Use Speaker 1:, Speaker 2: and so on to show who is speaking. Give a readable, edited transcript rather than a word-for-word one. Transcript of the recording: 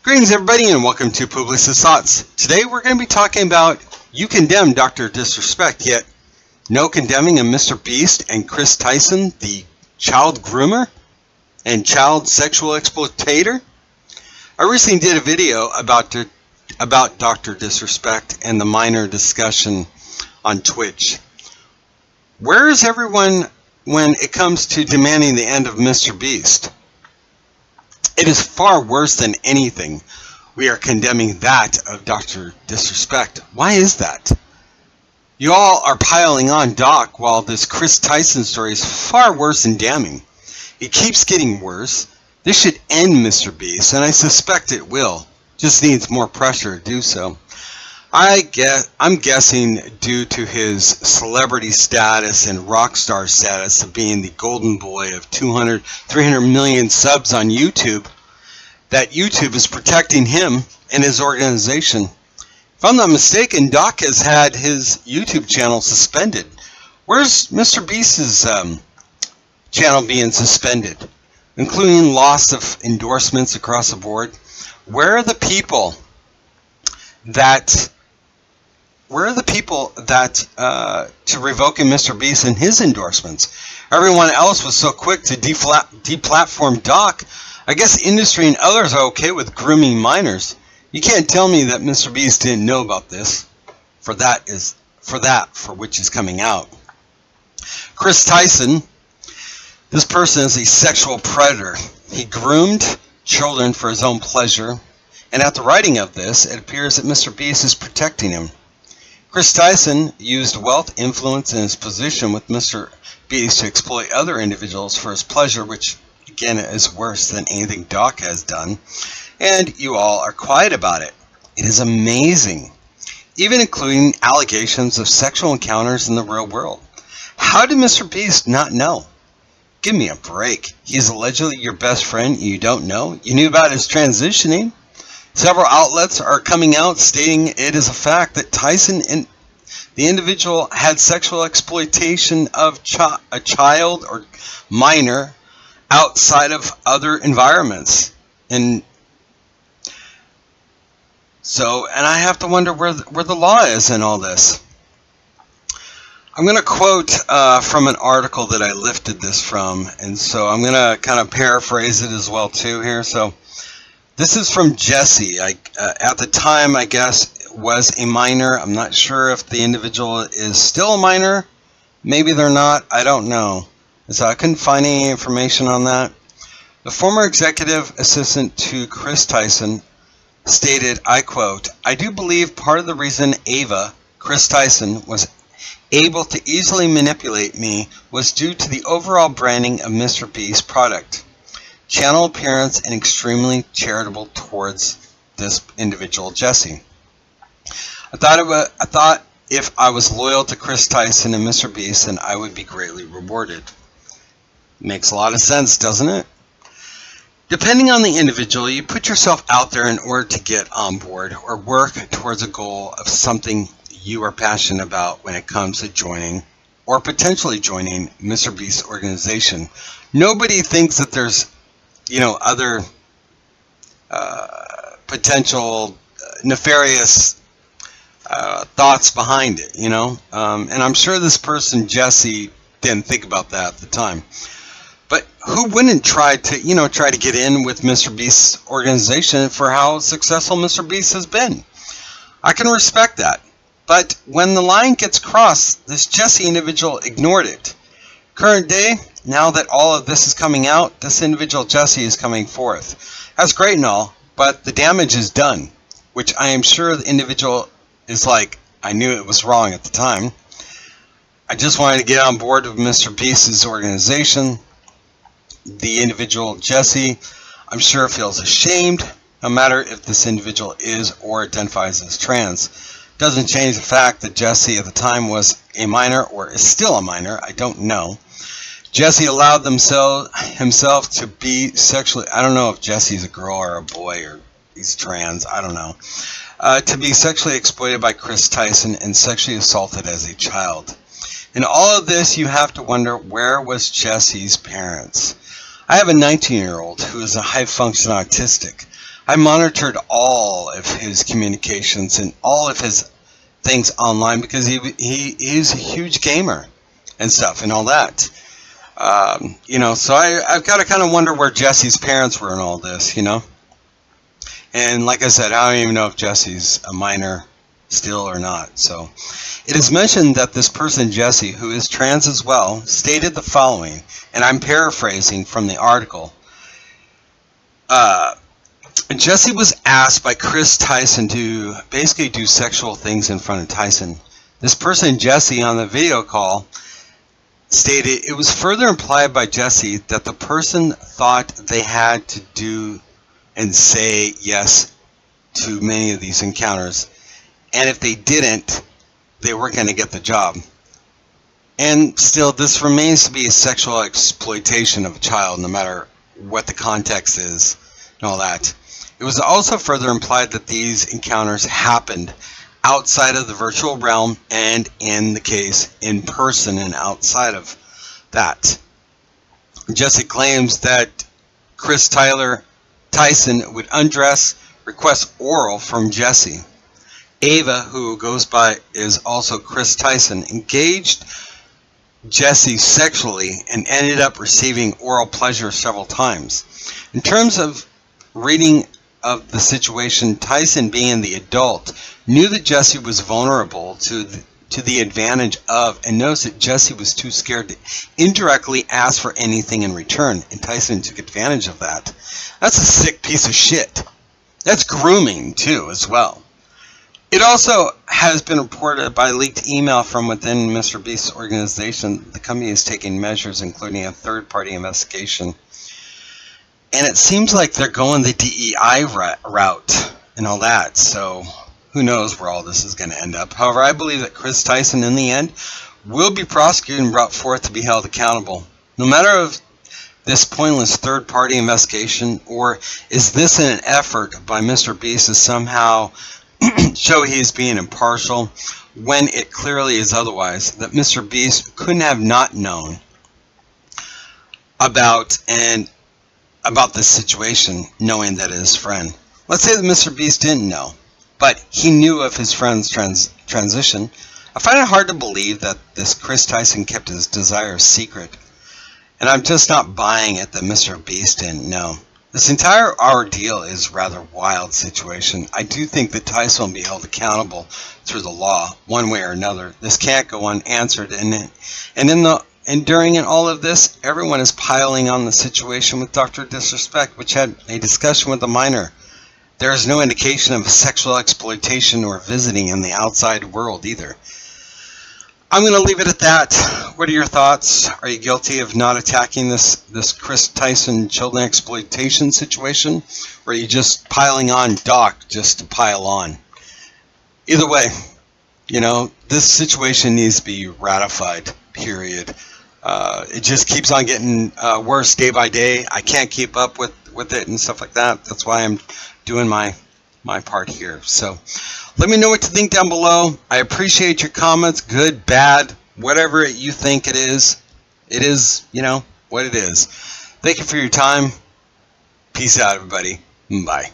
Speaker 1: Greetings everybody and welcome to Publicist Thoughts. Today we're going to be talking about you condemn Dr. Disrespect, yet no condemning of Mr. Beast and Kris Tyson, the child groomer and child sexual exploitator. I recently did a video about Dr. Disrespect and the minor discussion on Twitch. Where is everyone when it comes to demanding the end of Mr. Beast? It is far worse than anything. We are condemning that of Dr. Disrespect. Why is that? You all are piling on Doc while this Kris Tyson story is far worse and damning. It keeps getting worse. This should end Mr. Beast, and I suspect it will. Just needs more pressure to do so. I'm guessing due to his celebrity status and rock star status of being the golden boy of 200, 300 million subs on YouTube, that YouTube is protecting him and his organization. If I'm not mistaken, Doc has had his YouTube channel suspended. Where's Mr. Beast's channel being suspended, including loss of endorsements across the board? Where are the people that to revoking Mr. Beast and his endorsements? Everyone else was so quick to deplatform Doc. I guess industry and others are okay with grooming minors. You can't tell me that Mr. Beast didn't know about this. For which is coming out. Kris Tyson, this person is a sexual predator. He groomed children for his own pleasure, and at the writing of this, it appears that Mr. Beast is protecting him. Kris Tyson used wealth, influence, and his position with Mr. Beast to exploit other individuals for his pleasure, which again is worse than anything Doc has done, and you all are quiet about it. It is amazing, even including allegations of sexual encounters in the real world. How did Mr. Beast not know? Give me a break. He's allegedly your best friend and you don't know? You knew about his transitioning? Several outlets are coming out stating it is a fact that Tyson and the individual had sexual exploitation of a child or minor outside of other environments. And I have to wonder where the law is in all this. I'm going to quote from an article that I lifted this from, and so I'm going to kind of paraphrase it as well too here. So this is from Jesse. At the time, I guess, was a minor. I'm not sure if the individual is still a minor. Maybe they're not. I don't know. So I couldn't find any information on that. The former executive assistant to Kris Tyson stated, I quote, "I do believe part of the reason Ava, Kris Tyson, was able to easily manipulate me was due to the overall branding of Mr. Beast's product, channel appearance, and extremely charitable towards this individual, Jesse. I thought if I was loyal to Kris Tyson and Mr. Beast, then I would be greatly rewarded." Makes a lot of sense, doesn't it? Depending on the individual, you put yourself out there in order to get on board or work towards a goal of something you are passionate about when it comes to joining or potentially joining Mr. Beast's organization. Nobody thinks that there's, other potential nefarious thoughts behind it, and I'm sure this person, Jesse, didn't think about that at the time. But who wouldn't try to get in with Mr. Beast's organization for how successful Mr. Beast has been? I can respect that. But when the line gets crossed, this Jesse individual ignored it. Current day, now that all of this is coming out, this individual Jesse is coming forth. That's great and all, but the damage is done, which I am sure the individual is like, I knew it was wrong at the time. I just wanted to get on board with Mr. Beast's organization. The individual Jesse, I'm sure, feels ashamed, no matter if this individual is or identifies as trans. Doesn't change the fact that Jesse at the time was a minor or is still a minor. I don't know. Jesse allowed himself to be sexually, I don't know if Jesse's a girl or a boy or he's trans, I don't know, to be sexually exploited by Kris Tyson and sexually assaulted as a child. In all of this, you have to wonder, where was Jesse's parents? I have a 19-year-old who is a high-function autistic. I monitored all of his communications and all of his things online because he's a huge gamer and stuff and all that. So I've got to kind of wonder where Jesse's parents were in all this, And like I said, I don't even know if Jesse's a minor still or not. So it is mentioned that this person, Jesse, who is trans as well, stated the following, and I'm paraphrasing from the article. Jesse was asked by Kris Tyson to basically do sexual things in front of Tyson. This person, Jesse, on the video call, stated it was further implied by Jesse that the person thought they had to do and say yes to many of these encounters, and if they didn't, they weren't going to get the job. And still, this remains to be a sexual exploitation of a child, no matter what the context is and all that. It was also further implied that these encounters happened outside of the virtual realm and, in the case, in person and outside of that. Jesse claims that Kris Tyson would undress, request oral from Jesse. Ava, who goes by is also Kris Tyson, engaged Jesse sexually and ended up receiving oral pleasure several times. In terms of reading of the situation, Tyson, being the adult, knew that Jesse was vulnerable to the advantage of, and knows that Jesse was too scared to indirectly ask for anything in return, and Tyson took advantage of that. That's a sick piece of shit. That's grooming too, as well. It also has been reported by leaked email from within Mr. Beast's organization. The company is taking measures, including a third-party investigation. And it seems like they're going the DEI route and all that. So who knows where all this is going to end up. However, I believe that Kris Tyson, in the end, will be prosecuted and brought forth to be held accountable. No matter if this pointless third-party investigation, or is this an effort by Mr. Beast to somehow show he is being impartial when it clearly is otherwise, that Mr. Beast couldn't have not known about this situation, knowing that his friend. Let's say that Mr. Beast didn't know, but he knew of his friend's transition. I find it hard to believe that this Kris Tyson kept his desire secret, and I'm just not buying it that Mr. Beast didn't know. This entire ordeal is a rather wild situation. I do think that Tyson will be held accountable through the law, one way or another. This can't go unanswered, and during all of this, everyone is piling on the situation with Dr. Disrespect, which had a discussion with a minor. There is no indication of sexual exploitation or visiting in the outside world either. I'm going to leave it at that. What are your thoughts? Are you guilty of not attacking this Kris Tyson children exploitation situation? Or are you just piling on Doc just to pile on? Either way, this situation needs to be ratified, period. It just keeps on getting worse day by day. I can't keep up with it and stuff like that. That's why I'm doing my part here. So let me know what you think down below. I appreciate your comments, good, bad, whatever you think it is. It is, what it is. Thank you for your time. Peace out, everybody. Bye.